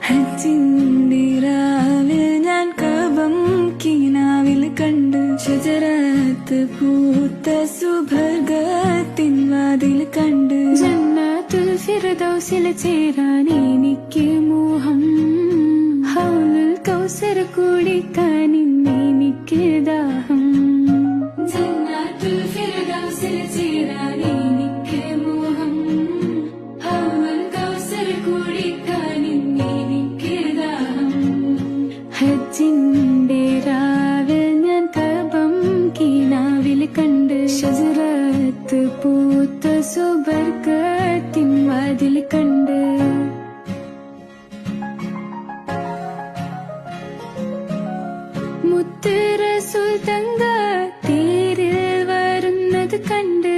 ഹജ്ജിന്റെ രാവിൽ ഞാൻ കഅബം കിനാവിൽ കണ്ട് ഷജറത്ത് പൂത്ത സുബർഗത്തിൻ വാതിൽ കണ്ട് ജന്നത്തുൽ ഫിർദൗസിൽ ചേരാൻ എനിക്ക് മോഹം ഹൗലുൽ കൗസർ കുടിക്കാൻ എനിക്ക് ദാഹം ജന്നത്തുൽ ഫിർദൗസിൽ ചേരാൻ എനിക്ക് മോഹം ഹൗലുൽ കൗസർ കുടിക്കാൻ എനിക്ക് ദാഹം ഹജ്ജിന്റെ രാവിൽ ഞാൻ കഅബം കിനാവിൽ കണ്ട് ഷജറത്ത് പൂത്ത സുബർഗത്തിൻ വാതിൽ കണ്ട് മുത്ത് റസൂൽ തങ്ക തേരിൽ വരുന്നത് കണ്ട്